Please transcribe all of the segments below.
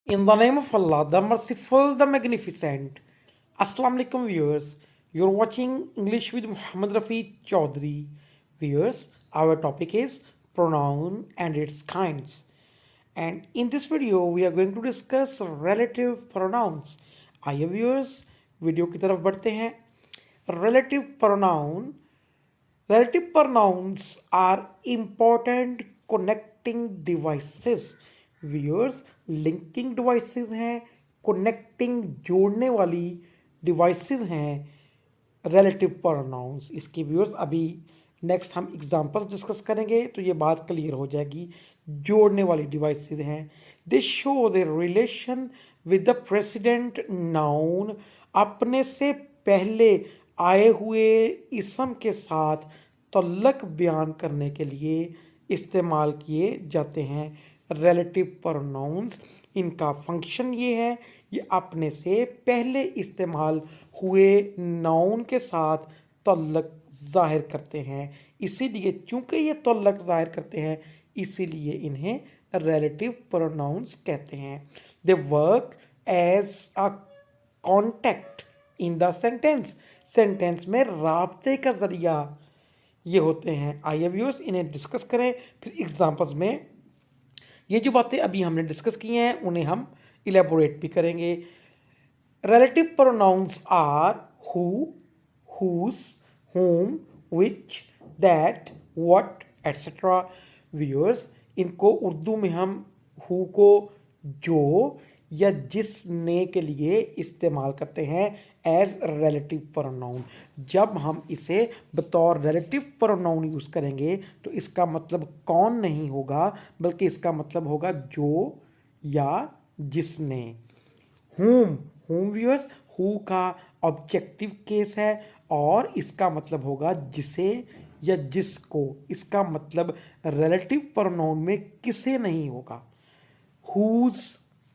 In the name of Allah, the Merciful, the Magnificent. Assalamu alaikum viewers. You're watching English with Muhammad Rafi Chaudhry. Viewers, our topic is pronoun and its kinds. And in this video, we are going to discuss relative pronouns. आइए viewers, video की तरफ बढ़ते हैं. Relative pronoun. Relative pronouns are important connecting devices. Viewers linking devices हैं, connecting जोड़ने वाली devices हैं relative pronouns. इसकी व्यूअर्स अभी नेक्स्ट हम एग्जांपल्स डिस्कस करेंगे तो ये बात क्लियर हो जाएगी. जोड़ने वाली डिवाइसेस हैं. दे show the relation with the president noun. अपने से पहले आए हुए इसम के साथ तल्लक बयान करने के लिए इस्तेमाल किए जाते हैं रिलेटिव प्रोनाउंस. इनका फंक्शन ये है, ये अपने से पहले इस्तेमाल हुए नाउन के साथ तल्लक जाहिर करते हैं. इसीलिए चूंकि ये तल्लक जाहिर करते हैं इसीलिए इन्हें रिलेटिव प्रोनाउंस कहते हैं. They work as a contact in the sentence. Sentence में राब्ते का जरिया ये होते हैं. आइए व्यूअर्स इन्हें डिस्कस करें, फिर एग्जांपल्स में ये जो बातें अभी हमने डिस्कस की हैं उन्हें हम इलेबोरेट भी करेंगे. Relative pronouns are who, whose, whom, which, that, what, etc. Viewers इनको उर्दू में हम हु को जो या जिसने के लिए इस्तेमाल करते हैं एज रिलेटिव प्रोनाउन. जब हम इसे बतौर रिलेटिव प्रोनाउन यूज करेंगे तो इसका मतलब कौन नहीं होगा बल्कि इसका मतलब होगा जो या जिसने. whom व्यूअर्स हु का ऑब्जेक्टिव केस है और इसका मतलब होगा जिसे या जिसको. इसका मतलब रिलेटिव प्रोनाउन में किसे नहीं होगा. हुज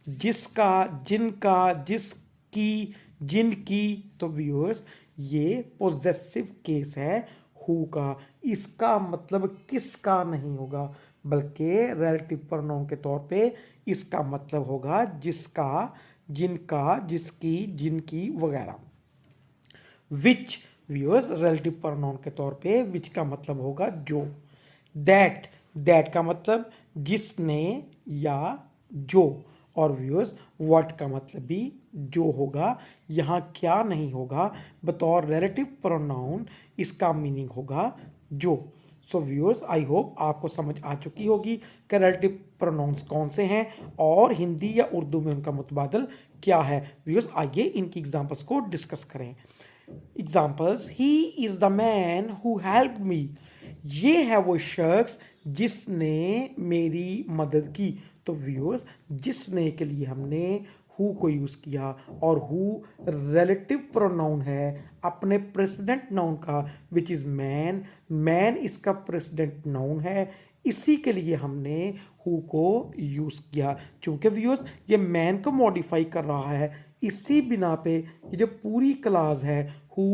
जिसका, जिनका, जिसकी, जिनकी. तो व्यूअर्स ये पोजेसिव केस है हु का. इसका मतलब किसका नहीं होगा बल्कि रिलेटिव प्रोनाउन के तौर पे इसका मतलब होगा जिसका, जिनका, जिसकी, जिनकी वगैरह. विच व्यूअर्स रिलेटिव प्रोनाउन के तौर पे विच का मतलब होगा जो. दैट का मतलब जिसने या जो. और व्यूअर्स व्हाट का मतलब भी जो होगा. यहाँ क्या नहीं होगा बतौर रिलेटिव प्रोनाउन इसका मीनिंग होगा जो. सो व्यूअर्स आई होप आपको समझ आ चुकी होगी कि रिलेटिव प्रोनाउंस कौन से हैं और हिंदी या उर्दू में उनका मुतबादल क्या है. व्यूअर्स आइए इनकी एग्जांपल्स को डिस्कस करें. Examples. He is the man who helped me. ये है वो शख्स जिसने मेरी मदद की. तो व्यूअर्स जिसने के लिए हमने हु को यूज किया और हु रिलेटिव प्रोनाउन है अपने प्रेसिडेंट नाउन का विच इज मैन. मैन इसका प्रेसिडेंट नाउन है, इसी के लिए हमने हु को यूज किया. चूंकि व्यूअर्स ये मैन को मॉडिफाई कर रहा है इसी बिना पे ये जो पूरी क्लास है हु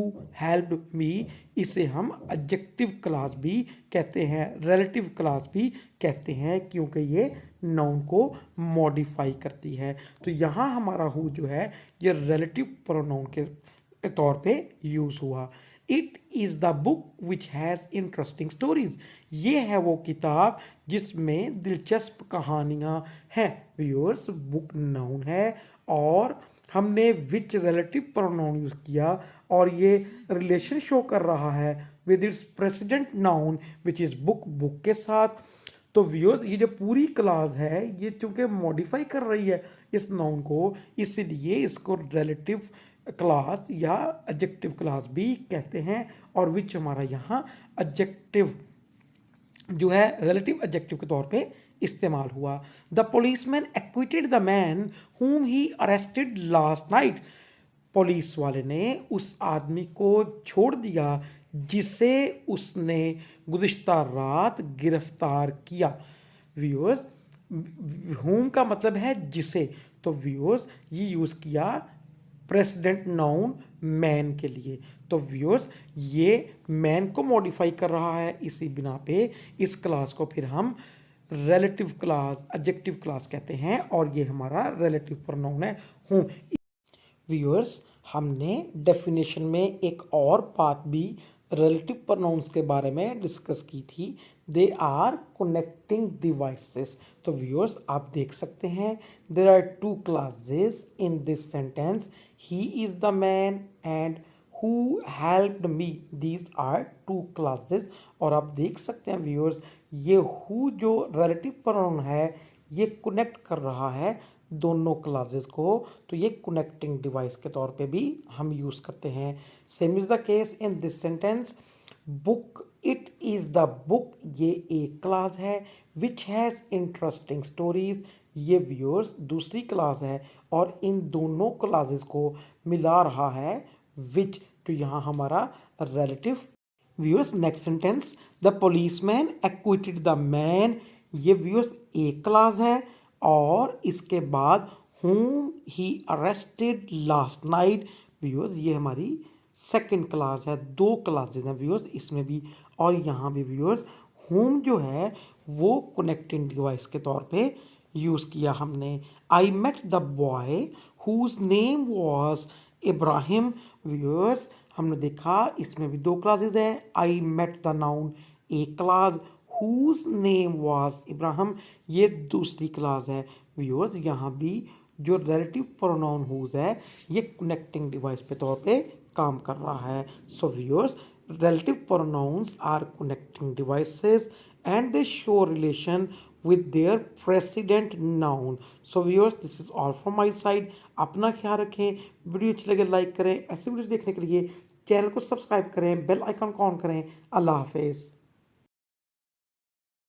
हेल्प्ड मी इसे हम एडजेक्टिव क्लास भी कहते हैं, रिलेटिव क्लास भी कहते हैं क्योंकि ये नाउन को मॉडिफाई करती है. तो यहाँ हमारा हु जो है ये रिलेटिव प्रोनाउन के तौर पे यूज हुआ. It is the book which has interesting stories. ये है वो किताब जिसमें दिलचस्प कहानियां हैं. व्यूअर्स बुक नाउन है और हमने विच रिलेटिव प्रोनाउन यूज किया और ये रिलेशन शो कर रहा है with its president noun which is book के साथ. तो व्यूअर्स ये जो पूरी क्लास है ये चूंकि मॉडिफाई कर रही है इस नाउन को इसलिए इसको रिलेटिव क्लास या एडजेक्टिव क्लास भी कहते हैं. और विच हमारा यहाँ एडजेक्टिव जो है रिलेटिव एडजेक्टिव के तौर पे इस्तेमाल हुआ. The policeman acquitted the man whom he arrested last night. Police वाले ने उस आदमी को छोड़ दिया जिसे उसने गुज़िश्ता रात गिरफ्तार किया. व्यूअर्स whom का मतलब है जिसे. तो व्यूअर्स ये यूज किया प्रेसिडेंट नाउन मैन के लिए. तो व्यूअर्स ये मैन को मॉडिफाई कर रहा है इसी बिना पे इस क्लास को फिर हम रिलेटिव क्लास, एडजेक्टिव क्लास कहते हैं और ये हमारा रिलेटिव प्रोनाउन है हूँ। व्यूअर्स, हमने डेफिनेशन में एक और बात भी रिलेटिव प्रोनाउंस के बारे में डिस्कस की थी। They are connecting devices. तो व्यूअर्स, आप देख सकते हैं there are two classes in this sentence, he is the man and who helped me। these are two classes। और आप देख सकते हैं व्यूअर्स, ये who जो रिलेटिव प्रोनाउन है ये कनेक्ट कर रहा है दोनों क्लासेस को, तो ये कनेक्टिंग डिवाइस के तौर पे भी हम यूज करते हैं। Same is the case in this sentence, book, it is the book, ये एक क्लास है। विच हैज इंटरेस्टिंग स्टोरीज, ये व्यूअर्स दूसरी क्लास है और इन दोनों क्लासेस को मिला रहा है विच, तो यहाँ हमारा relative. Viewers, next sentence, the policeman acquitted the man, ये व्यूअर्स एक क्लास है और इसके बाद whom he arrested last night, viewers ये हमारी सेकंड क्लास है। दो क्लासेस हैं व्यूअर्स इसमें भी और यहाँ भी व्यूअर्स whom जो है वो कनेक्टिंग डिवाइस के तौर पे यूज किया हमने। I met the boy whose name was Ibrahim, viewers हमने देखा इसमें भी दो क्लासेस हैं। आई मेट द नाउन एक class, whose name was Ibrahim ये दूसरी क्लास है। व्यूअर्स यहाँ भी जो रिलेटिव प्रोनाउन whose है ये कनेक्टिंग डिवाइस पे तौर पे काम कर रहा है। So viewers, relative pronouns are connecting devices and they show relation with their precedent noun। So viewers, this is all from my side। अपना ख्याल रखें, वीडियो अच्छी लगे लाइक करें, ऐसे वीडियोस देखने के लिए चैनल को सब्सक्राइब करें, बेल आइकन को ऑन करें। अल्लाह हाफिज़।